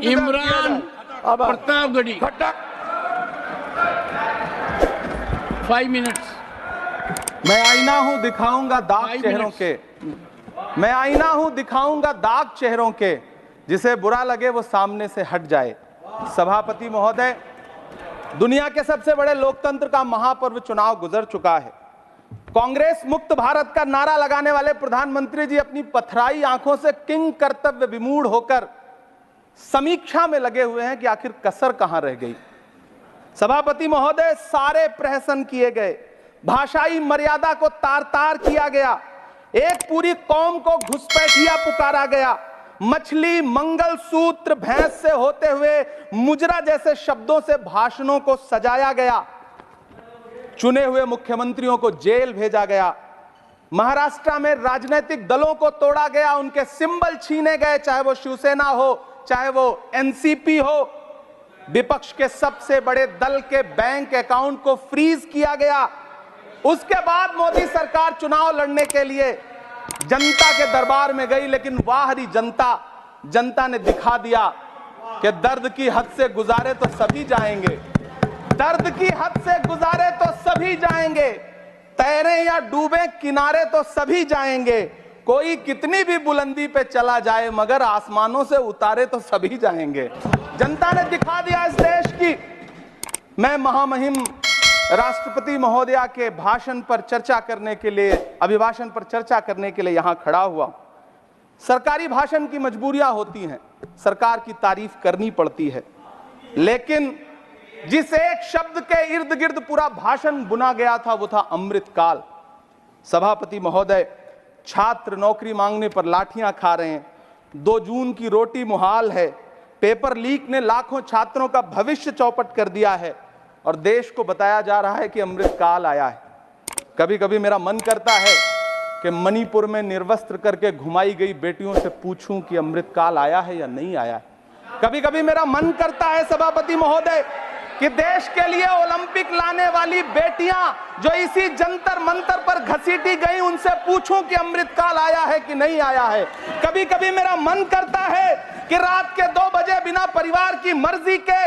Imran Pratapgarhi 5 minutes. मैं आईना हूं दिखाऊंगा दाग चेहरों के, मैं आईना हूं दिखाऊंगा दाग चेहरों के, जिसे बुरा लगे वो सामने से हट जाए। सभापति महोदय, दुनिया के सबसे बड़े लोकतंत्र का महापर्व चुनाव गुजर चुका है। कांग्रेस मुक्त भारत का नारा लगाने वाले प्रधानमंत्री जी अपनी पथराई आंखों से किंग कर्तव्य विमूढ़ होकर समीक्षा में लगे हुए हैं कि आखिर कसर कहां रह गई। सभापति महोदय, सारे प्रहसन किए गए, भाषाई मर्यादा को तार तार किया गया, एक पूरी कौम को घुसपैठिया पुकारा गया, मछली मंगल सूत्र भैंस से होते हुए मुजरा जैसे शब्दों से भाषणों को सजाया गया, चुने हुए मुख्यमंत्रियों को जेल भेजा गया, महाराष्ट्र में राजनीतिक दलों को तोड़ा गया, उनके सिंबल छीने गए, चाहे वो शिवसेना हो चाहे वो एनसीपी हो, विपक्ष के सबसे बड़े दल के बैंक अकाउंट को फ्रीज किया गया। उसके बाद मोदी सरकार चुनाव लड़ने के लिए जनता के दरबार में गई, लेकिन वाहरी जनता ने दिखा दिया कि दर्द की हद से गुजारे तो सभी जाएंगे, दर्द की हद से गुजारे तो सभी जाएंगे, तैरे या डूबे किनारे तो सभी जाएंगे, कोई कितनी भी बुलंदी पे चला जाए मगर आसमानों से उतारे तो सभी जाएंगे। जनता ने दिखा दिया इस देश की। मैं महामहिम राष्ट्रपति महोदया के भाषण पर चर्चा करने के लिए, अभिभाषण पर चर्चा करने के लिए यहां खड़ा हुआ। सरकारी भाषण की मजबूरियां होती हैं, सरकार की तारीफ करनी पड़ती है, लेकिन जिस एक शब्द के इर्द गिर्द पूरा भाषण बुना गया था वो था अमृतकाल। सभापति महोदय, छात्र नौकरी मांगने पर लाठियां खा रहे हैं, 2 जून की रोटी मुहाल है, पेपर लीक ने लाखों छात्रों का भविष्य चौपट कर दिया है और देश को बताया जा रहा है कि अमृतकाल आया है। कभी कभी मेरा मन करता है कि मणिपुर में निर्वस्त्र करके घुमाई गई बेटियों से पूछूं कि अमृतकाल आया है या नहीं आया है। कभी कभी मेरा मन करता है सभापति महोदय कि देश के लिए ओलंपिक लाने वाली बेटियां जो इसी जंतर मंतर पर घसीटी गई, उनसे पूछूं कि अमृतकाल आया है कि नहीं आया है। कभी कभी मेरा मन करता है कि रात के 2 बजे बिना परिवार की मर्जी के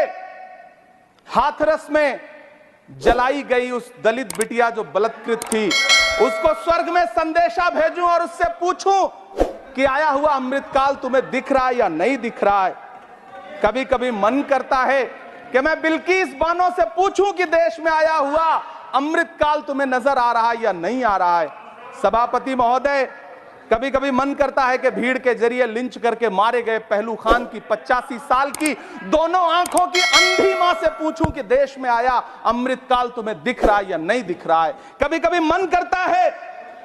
हाथरस में जलाई गई उस दलित बिटिया जो बलात्कृत थी, उसको स्वर्ग में संदेशा भेजूं और उससे पूछूं कि आया हुआ अमृतकाल तुम्हें दिख रहा है या नहीं दिख रहा है। कभी कभी मन करता है कि मैं बिल्किस बानो से पूछूं कि देश में आया हुआ अमृतकाल तुम्हें नजर आ रहा है या नहीं आ रहा है। सभापति महोदय, कभी कभी मन करता है कि भीड़ के जरिए लिंच करके मारे गए पहलू खान की 85 साल की दोनों आंखों की अंधी मां से पूछूं कि देश में आया अमृतकाल तुम्हें दिख रहा है या नहीं दिख रहा है। कभी कभी मन करता है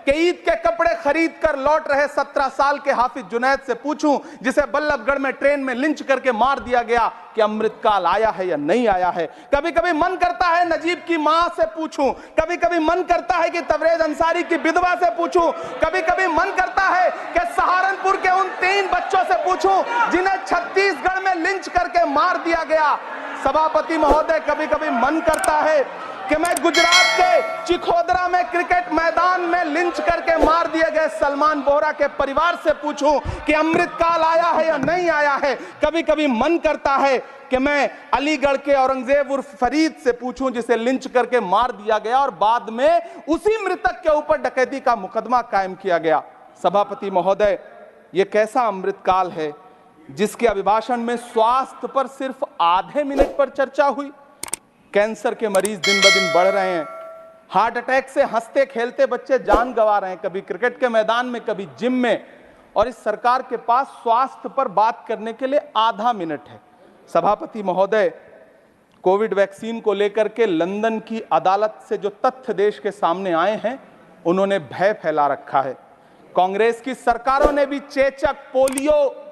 कि ईद के कपड़े खरीद कर लौट रहे 17 साल के हाफिज जुनैद से पूछूं, जिसे बल्लभगढ़ में ट्रेन में लिंच करके मार दिया गया, कि अमृतकाल आया है या नहीं आया है। कभी कभी मन करता है नजीब की मां से पूछूं, कभी कभी मन करता है कि तबरेज अंसारी की विधवा से पूछूं, कभी कभी मन करता है कि सहारनपुर के उन 3 बच्चों से पूछूं जिन्हें छत्तीसगढ़ में लिंच करके मार दिया गया। सभापति महोदय, कभी कभी मन करता है कि मैं गुजरात के चिखोदरा में क्रिकेट मैदान में लिंच करके मार दिए गए सलमान बोहरा के परिवार से पूछूं कि अमृतकाल आया है या नहीं आया है। कभी कभी मन करता है कि मैं अलीगढ़ के औरंगजेब उर्फ फरीद से पूछूं, जिसे लिंच करके मार दिया गया और बाद में उसी मृतक के ऊपर डकैती का मुकदमा कायम किया गया। सभापति महोदय, यह कैसा अमृतकाल है जिसके अभिभाषण में स्वास्थ्य पर सिर्फ आधे मिनट पर चर्चा हुई। कैंसर के मरीज दिन ब दिन बढ़ रहे हैं, हार्ट अटैक से हंसते खेलते बच्चे जान गंवा रहे हैं, कभी क्रिकेट के मैदान में कभी जिम में, और इस सरकार के पास स्वास्थ्य पर बात करने के लिए आधा मिनट है। सभापति महोदय, कोविड वैक्सीन को लेकर के लंदन की अदालत से जो तथ्य देश के सामने आए हैं, उन्होंने भय फैला रखा है। कांग्रेस की सरकारों ने भी चेचक, पोलियो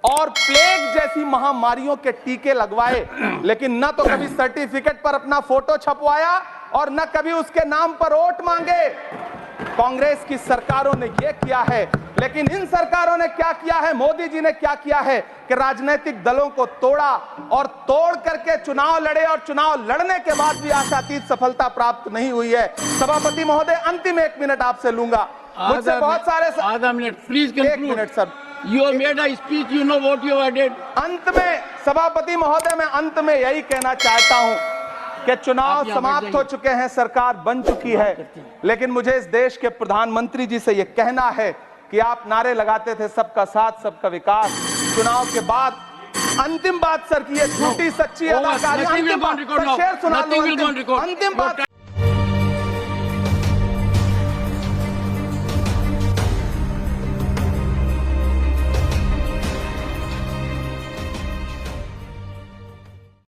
और प्लेग जैसी महामारियों के टीके लगवाए, लेकिन न तो कभी सर्टिफिकेट पर अपना फोटो छपवाया और न कभी उसके नाम पर वोट मांगे। कांग्रेस की सरकारों ने यह किया है, लेकिन इन सरकारों ने क्या किया है, मोदी जी ने क्या किया है कि राजनीतिक दलों को तोड़ा और तोड़ करके चुनाव लड़े, और चुनाव लड़ने के बाद भी आशातीत सफलता प्राप्त नहीं हुई है। सभापति महोदय, अंतिम 1 मिनट आपसे लूंगा, मुझसे बहुत सारे आधा minute please. 1 minute sir, You have made a speech, you know what you have added. अंत में सभापति महोदय, मैं अंत में यही कहना चाहता हूं कि चुनाव आप यहाँ समाप्त बैठ हो चुके हैं, सरकार बन चुकी है, लेकिन मुझे इस देश के प्रधानमंत्री जी से यह कहना है कि आप नारे लगाते थे सबका साथ सबका विकास, चुनाव के बाद अंतिम बात सर की ये झूठी सच्ची Oh, अदाकारी, nothing will अंतिम go on बात record सर, now. शेर सुना Nothing low, will go on record. अंतिम बात